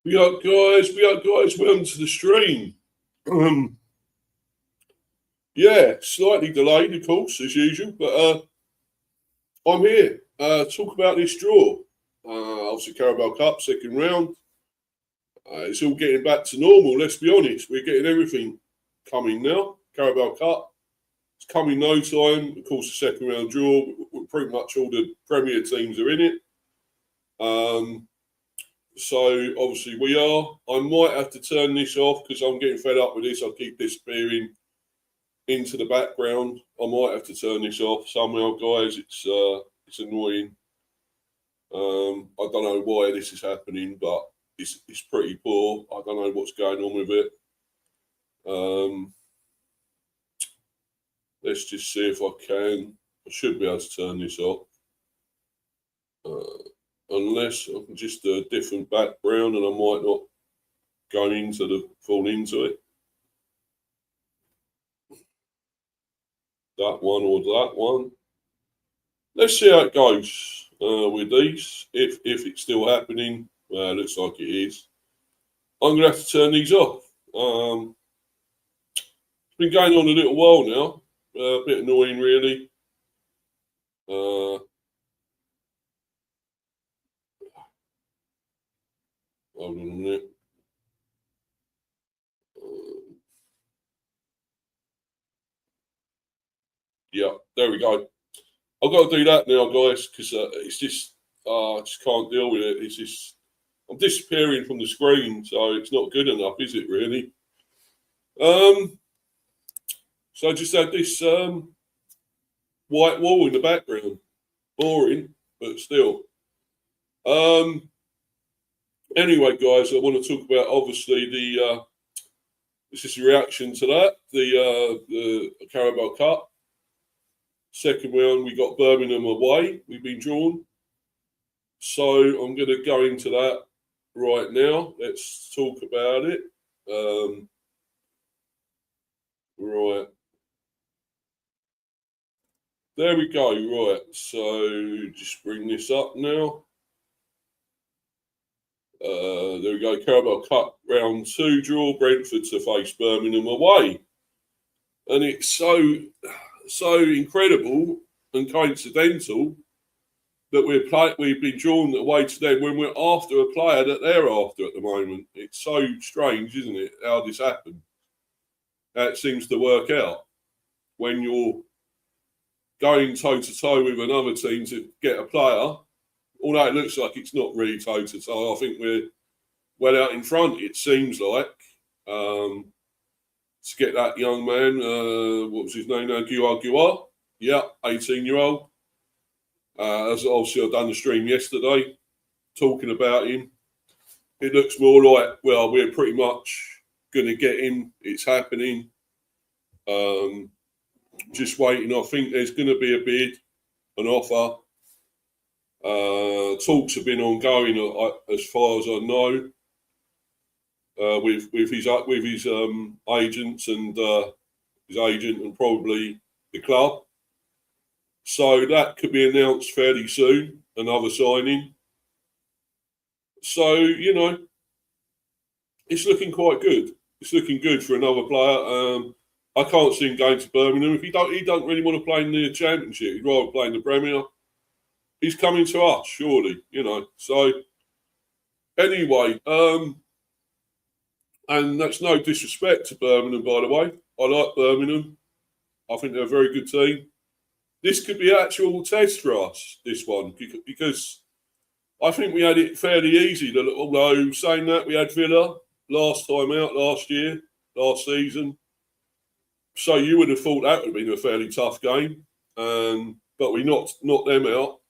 We are guys. Welcome to the stream. Yeah, slightly delayed, of course, as usual, but I'm here. Talk about this draw. Obviously, Carabao Cup, second round. It's all getting back to normal, let's be honest. We're getting everything coming now. Carabao Cup. It's coming no time. Of course, the second round draw. Pretty much all the Premier teams are in it. So, obviously, we are. I might have to turn this off because I'm getting fed up with this. I keep disappearing into the background. I might have to turn this off somehow, guys. It's annoying. I don't know why this is happening, but it's pretty poor. I don't know what's going on with it. Let's just see if I can. I should be able to turn this off. Unless I can just do a different background and I might not fall into it. That one or that one. Let's see how it goes with these. If it's still happening, looks like it is. I'm going to have to turn these off. It's been going on a little while now. A bit annoying, really. Hold on a minute. Yeah, there we go. I've got to do that now, guys, because it's just I just can't deal with it. It's just I'm disappearing from the screen, so it's not good enough, is it? Really? So I just had this white wall in the background. Boring, but still. Anyway, guys, I want to talk about obviously this is a reaction to that the Carabao Cup. Second round, we got Birmingham away. We've been drawn. So I'm going to go into that right now. Let's talk about it. Right. There we go. Right. So just bring this up now. There we go. Carabao Cup round 2 draw. Brentford to face Birmingham away. And it's so incredible and coincidental that we've been drawn away to them when we're after a player that they're after at the moment. It's so strange, isn't it, how this happened? How it seems to work out when you're going toe-to-toe with another team to get a player, although it looks like it's not really toe-to-toe. I think we're well out in front, it seems like. To get that young man, what was his name now? Guar. Yeah, 18-year-old. As obviously I've done the stream yesterday, talking about him. It looks more like, well, we're pretty much going to get him. It's happening. Just waiting. I think there's going to be a bid, an offer. Talks have been ongoing as far as I know. With his agents and his agent and probably the club. So that could be announced fairly soon, another signing. So, it's looking quite good. It's looking good for another player. I can't see him going to Birmingham. If he don't really want to play in the Championship. He'd rather play in the Premier. He's coming to us, surely, So, anyway, and that's no disrespect to Birmingham, by the way. I like Birmingham. I think they're a very good team. This could be an actual test for us, this one, because I think we had it fairly easy. Although saying that, we had Villa last time out, last season. So you would have thought that would have been a fairly tough game. But we knocked them out.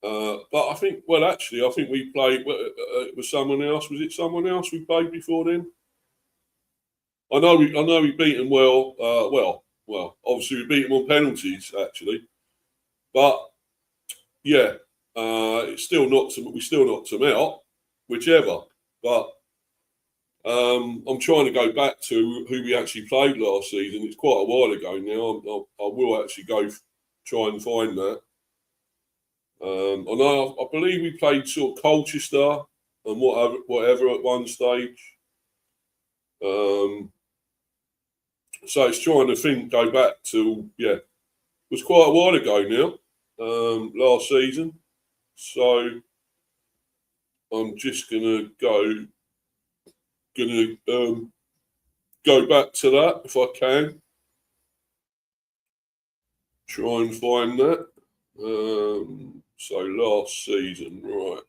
But I think we played with someone else. Was it someone else we played before then? I know we beat them well. Obviously we beat them on penalties actually, but yeah, we still knocked them out, whichever. But I'm trying to go back to who we actually played last season. It's quite a while ago now. I will actually go try and find that. I believe we played sort of Colchester and whatever at one stage. So it's trying to go back to, it was quite a while ago now, last season. So I'm just gonna go back to that if I can. Try and find that. So last season, right?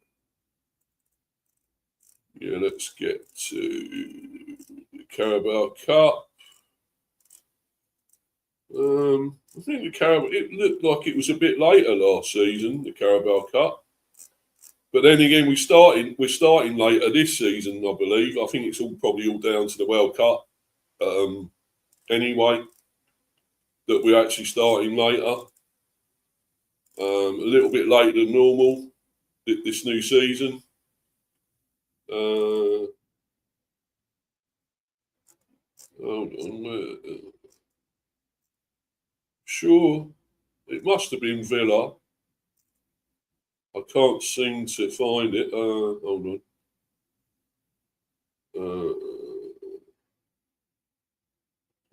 Yeah, let's get to the Carabao Cup. I think the Carabao. It looked like it was a bit later last season, the Carabao Cup. But then again, we're starting later this season, I believe. I think it's probably all down to the World Cup. Anyway, that we're actually starting later, a little bit later than normal this new season. Hold on, sure, it must have been Villa. I can't seem to find it. Hold on.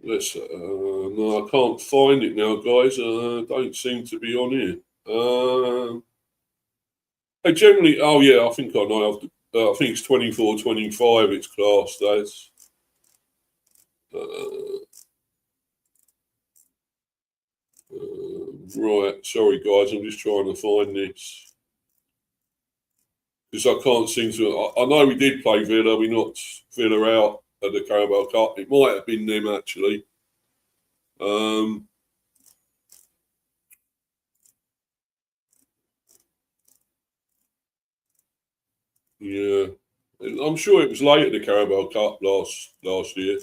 No, I can't find it now, guys. Don't seem to be on here. They generally, oh yeah, I think I know. I think it's 24-25. It's classed as. Right, sorry guys, I'm just trying to find this because I can't seem to. I know we did play Villa. We knocked Villa out at the Carabao Cup. It might have been them actually. Yeah, I'm sure it was late at the Carabao Cup last year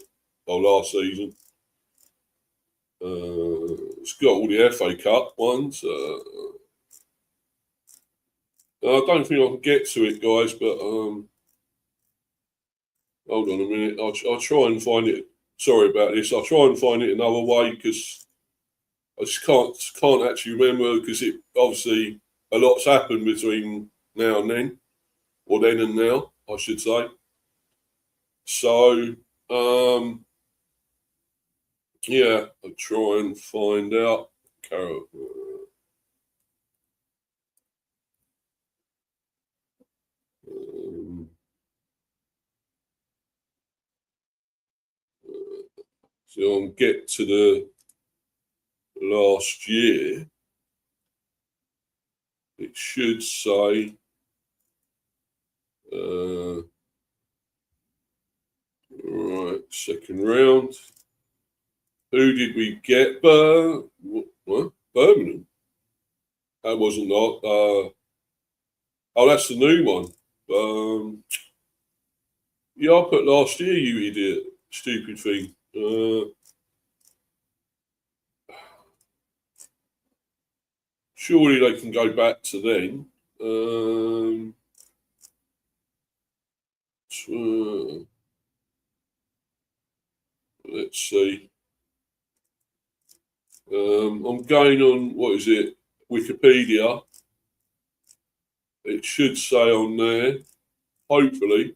or last season. It's got all the FA Cup ones. I don't think I can get to it, guys, but hold on a minute. I'll try and find it. Sorry about this. I'll try and find it another way because I just can't actually remember because it obviously a lot's happened between now and then, or then and now, I should say. So, yeah, I'll try and find out. Carol. So I'll get to the last year. It should say right, second round. Who did we get? What? Birmingham. That wasn't that. Oh, that's the new one. Yeah, I put last year, you idiot. Stupid thing. Surely they can go back to then. Let's see. I'm going on, what is it? Wikipedia. It should say on there, hopefully.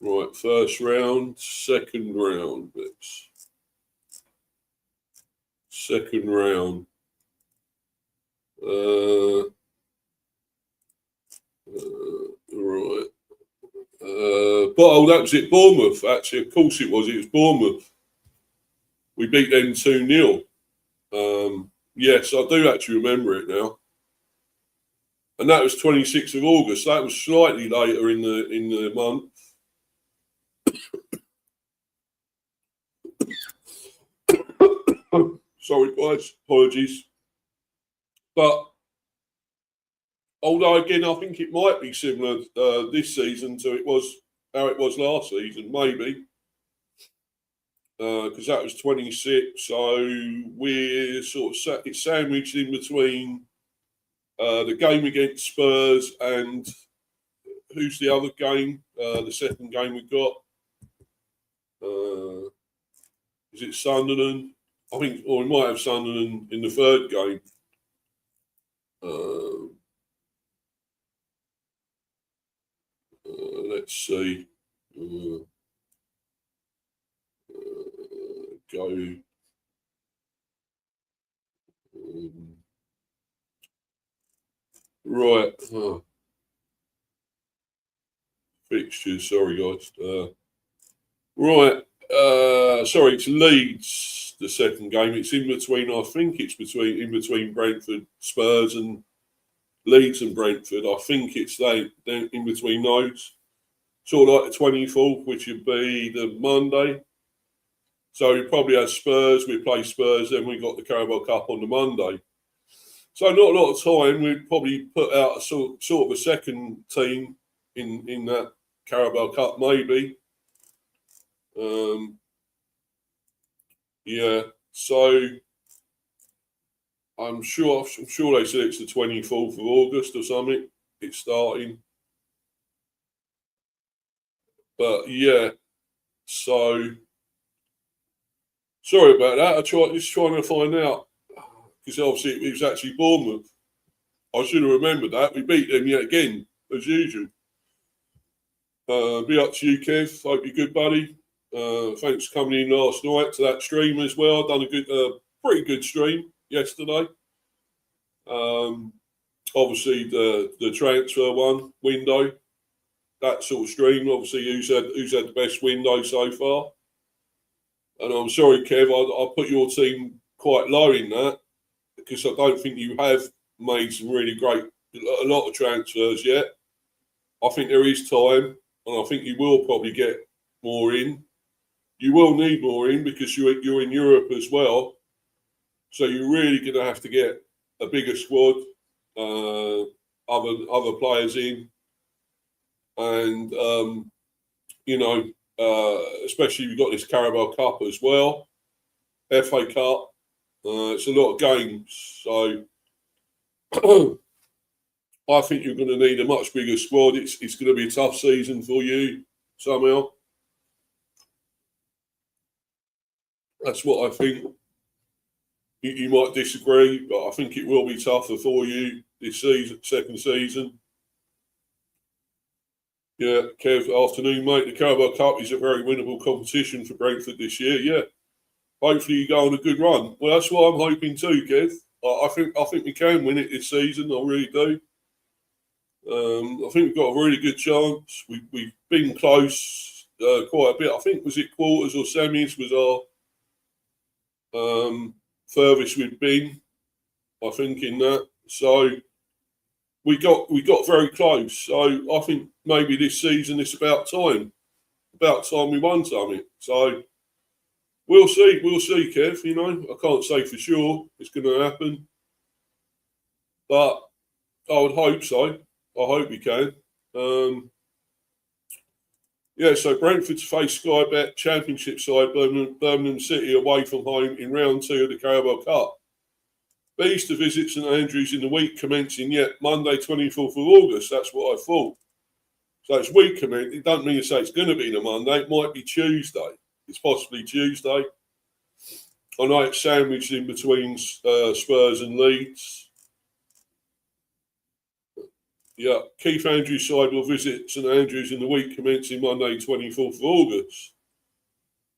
Right, first round, second round. Second round. Right. But that was it. Bournemouth. Actually, of course it was. It was Bournemouth. We beat them 2-0. Yes, I do actually remember it now. And that was 26th of August. That was slightly later in the month. Sorry, guys. Apologies. But although again, I think it might be similar this season to how it was last season, maybe. Because that was 26, so we're sort of it's sandwiched in between the game against Spurs and who's the other game? The second game we got. Is it Sunderland? I think, or we might have Sunderland in the third game. Let's see. Go. Right. Fixtures. Sorry, guys. Right. Sorry, it's Leeds. The second game. It's in between. I think it's in between Brentford, Spurs, and Leeds and Brentford. I think it's in between those. Sort of like the 24th, which would be the Monday. So we probably have Spurs. We play Spurs, then we got the Carabao Cup on the Monday. So not a lot of time. We'd probably put out a sort of a second team in that Carabao Cup, maybe. Yeah. So I'm sure they said it's the 24th of August or something. It's starting. But yeah. So sorry about that. Just trying to find out, because obviously it was actually Bournemouth. I should have remembered that. We beat them yet again, as usual. Be up to you, Kev. Hope you're good, buddy. Thanks for coming in last night to that stream as well. Done a pretty good stream yesterday. Obviously the transfer window, that sort of stream. Obviously, who's had the best window so far? And I'm sorry, Kev, I put your team quite low in that, because I don't think you have made some really a lot of transfers yet. I think there is time, and I think you will probably get more in. You will need more in because you're in Europe as well. So you're really going to have to get a bigger squad, other players in, and especially you've got this Carabao Cup as well, FA Cup. It's a lot of games, so I think you're going to need a much bigger squad. It's going to be a tough season for you somehow. That's what I think. You might disagree, but I think it will be tougher for you this second season. Yeah, Kev, afternoon, mate. The Carabao Cup is a very winnable competition for Brentford this year. Yeah, hopefully you go on a good run. Well, that's what I'm hoping too, Kev. I think we can win it this season. I really do. I think we've got a really good chance. We've been close quite a bit. I think was it quarters or semis was our furthest we've been. I think in that. So we got very close. So I think maybe this season it's about time. About time we won something. So we'll see, Kev. You know, I can't say for sure it's going to happen, but I would hope so. I hope we can. So Brentford face Sky Bet Championship side Birmingham City away from home in round 2 of the Carabao Cup. Bees to visit St Andrews in the week commencing Monday 24th of August. That's what I thought. So it's week commencing. It doesn't mean to say it's going to be the Monday. It might be Tuesday. It's possibly Tuesday. I know it's sandwiched in between Spurs and Leeds. Yeah, Keith Andrews' side will visit St Andrews in the week commencing Monday 24th of August.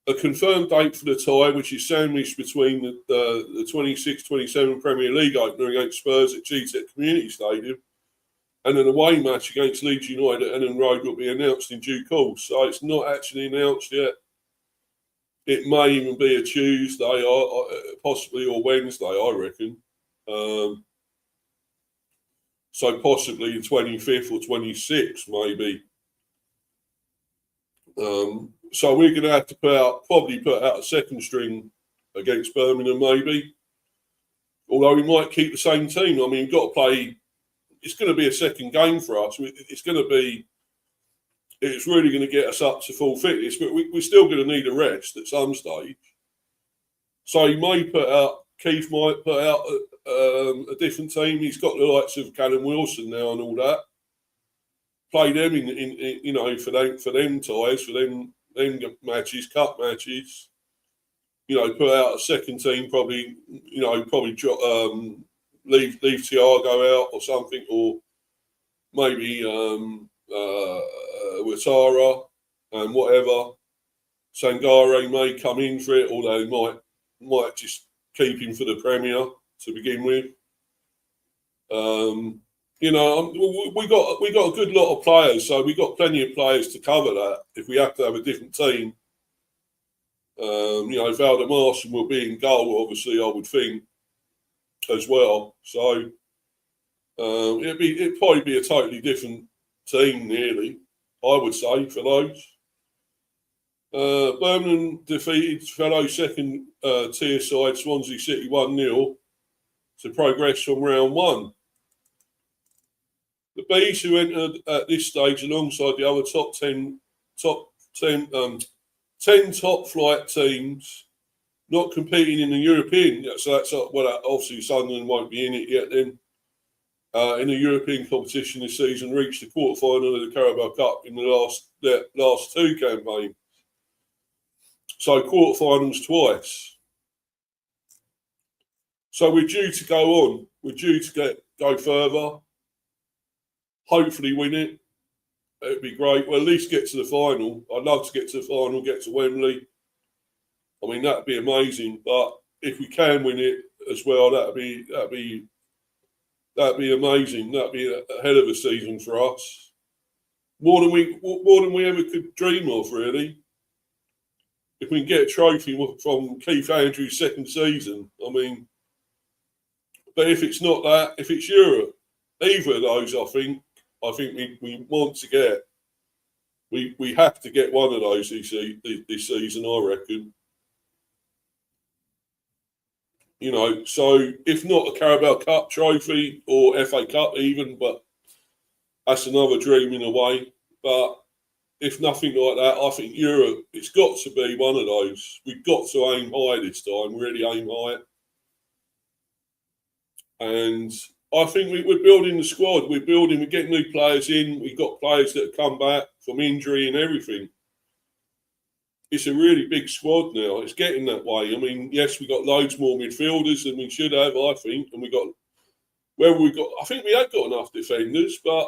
A confirmed date for the tie, which is sandwiched between the 26-27 Premier League opener against Spurs at GTEC Community Stadium and an away match against Leeds United at Ellen Road, will be announced in due course. So it's not actually announced yet. It may even be a Tuesday, possibly, or Wednesday, I reckon. So possibly the 25th or 26th, maybe. So we're going to have to probably put out a second string against Birmingham, maybe. Although we might keep the same team. I mean, we've got to play. It's going to be a second game for us. It's really going to get us up to full fitness, but we're still going to need a rest at some stage. So Keith might put out a different team. He's got the likes of Callum Wilson now and all that. Play them in for them ties, for them matches, cup matches. Put out a second team, probably leave Thiago out or something, or maybe Ouattara and whatever. Sangare may come in for it, although he might just keep him for the Premier to begin with. We got a good lot of players, so we got plenty of players to cover that. If we have to have a different team, Valdemarson will be in goal, obviously, I would think, as well. So it'd probably be a totally different team, nearly, I would say, for those. Birmingham defeated fellow second tier side Swansea City 1-0 to progress from round one. The Bees, who entered at this stage alongside the other 10 top flight teams, not competing in the European. So that's obviously Sunderland won't be in it yet. Then in the European competition this season, reached the quarter-final of the Carabao Cup in the last two campaigns. So quarter-finals twice. So we're due to go on. We're due to go further. Hopefully win it. It'd be great. Well, at least get to the final. I'd love to get to the final, get to Wembley. I mean, that'd be amazing. But if we can win it as well, that'd be amazing. That'd be a hell of a season for us. More than we ever could dream of, really. If we can get a trophy from Keith Andrews' second season, I mean. But if it's not that, if it's Europe, either of those, I think we want to get. We have to get one of those this season, I reckon. So if not a Carabao Cup trophy or FA Cup even, but that's another dream in a way. But if nothing like that, I think Europe, it's got to be one of those. We've got to aim high this time, really aim high. And I think we're building the squad. We're getting new players in. We've got players that have come back from injury and everything. It's a really big squad now. It's getting that way. I mean, yes, we got loads more midfielders than we should have, I think. And I think we have got enough defenders, but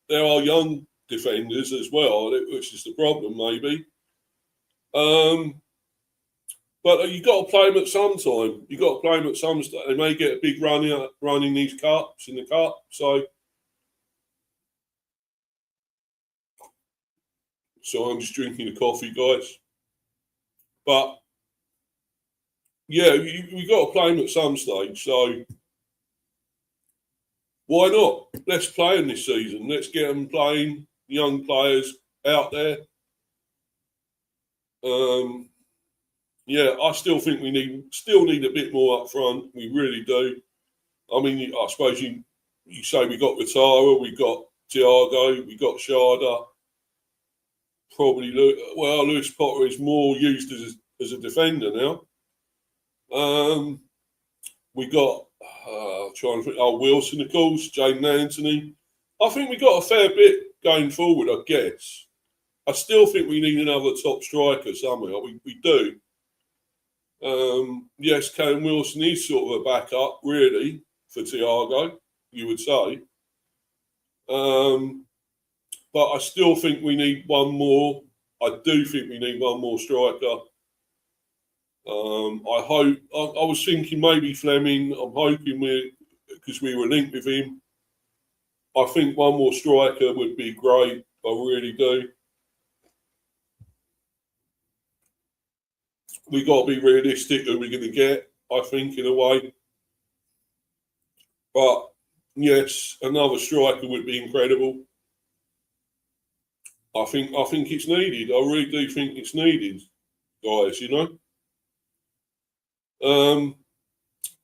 there are young defenders as well, which is the problem, maybe. But you've got to play them at some time. You've got to play them at some stage. They may get a big run in these cups, in the cup. So I'm just drinking the coffee, guys. But, yeah, we've got to play them at some stage. So why not? Let's play them this season. Let's get them playing, young players out there. Yeah, I still think we need a bit more up front. We really do. I mean, I suppose you say we got Ouattara, we got Thiago, we got Sharda. Probably Lewis Potter is more used as a defender now. We got trying to think. Wilson, of course, Jaden Anthony. I think we got a fair bit going forward. I guess. I still think we need another top striker somewhere. We do. Yes, Callum Wilson is sort of a backup, really, for Thiago, you would say. But I still think we need one more. I do think we need one more striker. I hope. I was thinking maybe Fleming. I'm hoping because we were linked with him. I think one more striker would be great. I really do. We got to be realistic who we're going to get, I think, in a way. But yes, another striker would be incredible. I think it's needed. I really do think it's needed, guys.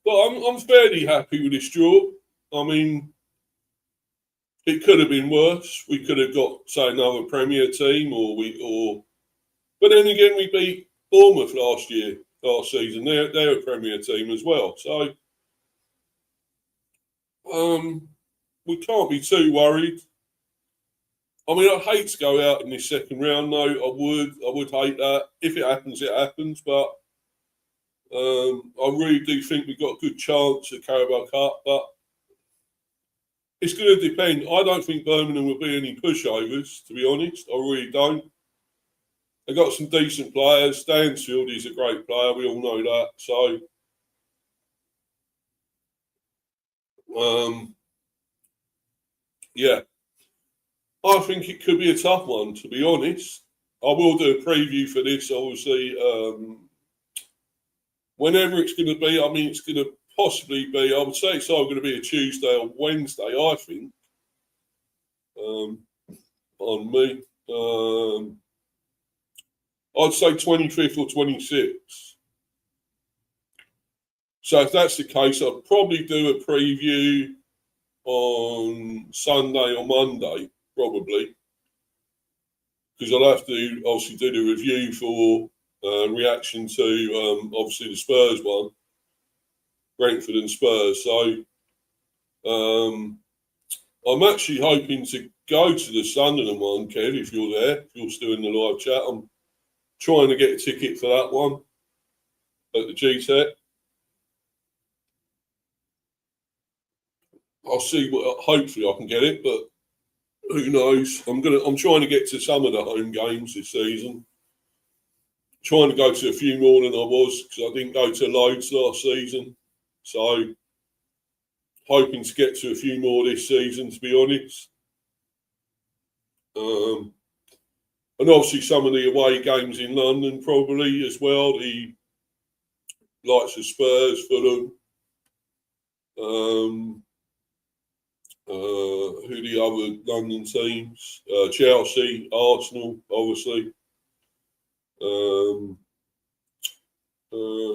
But I'm fairly happy with this draw. I mean, it could have been worse. We could have got, say, another Premier team, But then again, we beat Bournemouth last season. They're a Premier team as well. So we can't be too worried. I mean, I'd hate to go out in this second round, though. I would hate that. If it happens, it happens. But I really do think we've got a good chance at Carabao Cup. But it's going to depend. I don't think Birmingham will be any pushovers, to be honest. I really don't. They've got some decent players. Stansfield is a great player. We all know that. So, yeah, I think it could be a tough one, to be honest. I will do a preview for this, obviously, whenever it's going to be. I mean, it's going to possibly be, I would say it's either going to be a Tuesday or Wednesday, I think, on me. I'd say 25th or 26th. So if that's the case, I'll probably do a preview on Sunday or Monday, probably. Because I'll have to obviously do the review for reaction to, obviously, the Spurs one. Brentford and Spurs. So I'm actually hoping to go to the Sunderland one, Kev, if you're there, if you're still in the live chat. I'm trying to get a ticket for that one at the GTEC. I'll see what. Hopefully, I can get it, but who knows? I'm trying to get to some of the home games this season. Trying to go to a few more than I was because I didn't go to loads last season. So hoping to get to a few more this season, to be honest. And obviously some of the away games in London probably as well. The likes of Spurs, Fulham. Who the other London teams? Chelsea, Arsenal, obviously.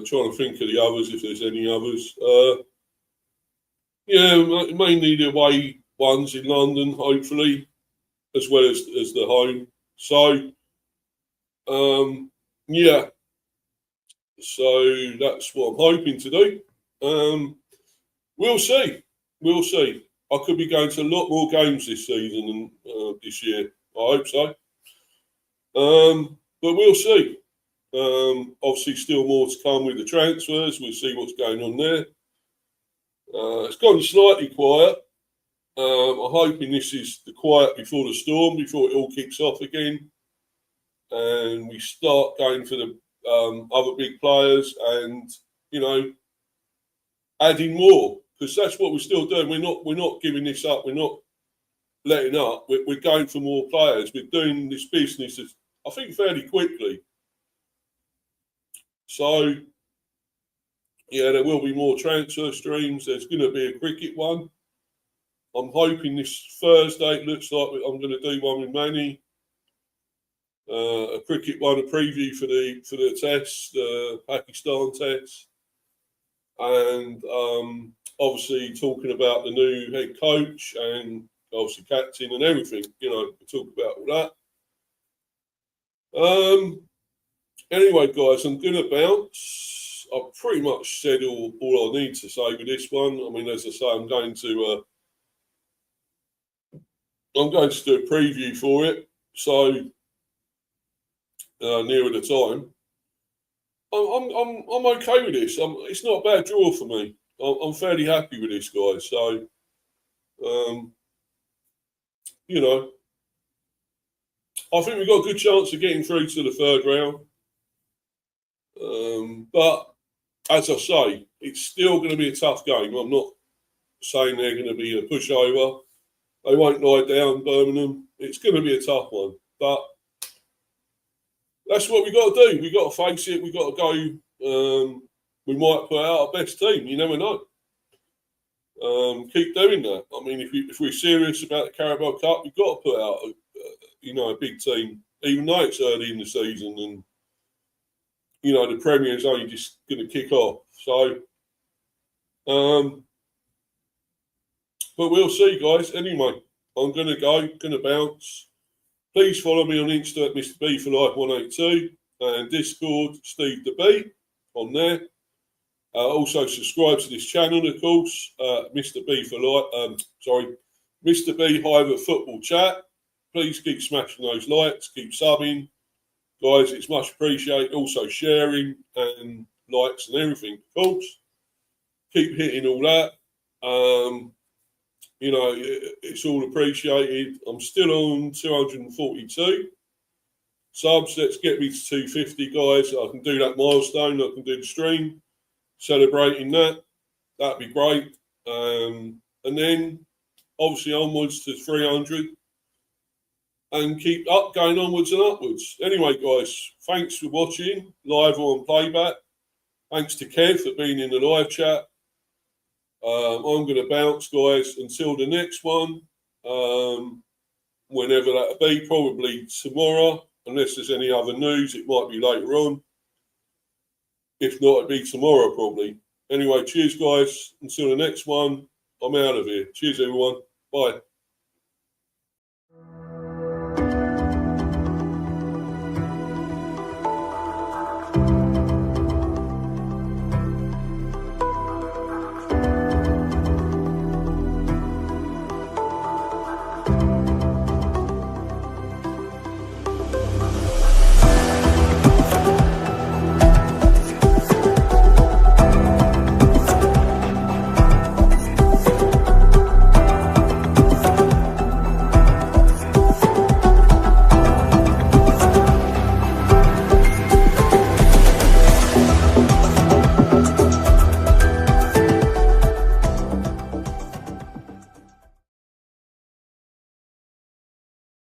Trying to think of the others, if there's any others. Mainly the away ones in London, hopefully, as well as the home. So, yeah. So that's what I'm hoping to do. We'll see. We'll see. I could be going to a lot more games this season than this year. I hope so. But we'll see. Obviously, still more to come with the transfers. We'll see what's going on there. It's gone slightly quiet. I'm hoping this is the quiet before the storm, before it all kicks off again. And we start going for the other big players and, adding more. Because that's what we're still doing. We're not giving this up. We're not letting up. We're going for more players. We're doing this business, I think, fairly quickly. So, yeah, there will be more transfer streams. There's going to be a cricket one. I'm hoping this Thursday, it looks like I'm going to do one with Manny. A cricket one, a preview for the test, the Pakistan test. And obviously talking about the new head coach and obviously captain and everything. We talk about all that. Anyway, guys, I'm going to bounce. I've pretty much said all I need to say with this one. I mean, as I say, I'm going to do a preview for it. So nearer the time, I'm okay with this. It's not a bad draw for me. I'm fairly happy with this, guys. So, I think we've got a good chance of getting through to the third round. But as I say, it's still going to be a tough game. I'm not saying they're going to be a pushover. They won't lie down, Birmingham. It's going to be a tough one. But that's what we've got to do. We've got to face it. We've got to go. We might put out our best team. You never know. Keep doing that. I mean, if we're serious about the Carabao Cup, we've got to put out a big team, even though it's early in the season and the Premier is only just going to kick off. So, but we'll see, guys. Anyway, I'm going to bounce. Please follow me on Insta at Mr. B for Life 182 and Discord, Steve the B on there. Also subscribe to this channel, of course, Mr. B for Life. Mr. B Hiver Football Chat. Please keep smashing those likes, keep subbing. Guys, it's much appreciated. Also sharing and likes and everything, of course. Keep hitting all that. You know, it's all appreciated. I'm still on 242 subs. Let's get me to 250, guys. I can do that milestone. I can do the stream celebrating that. That'd be great. And then obviously onwards to 300 and keep going onwards and upwards. Anyway, guys, thanks for watching live or on playback. Thanks to Kev for being in the live chat. I'm going to bounce, guys, until the next one, whenever that'll be, probably tomorrow, unless there's any other news. It might be later on. If not, it'll be tomorrow, probably. Anyway, cheers, guys. Until the next one, I'm out of here. Cheers, everyone. Bye.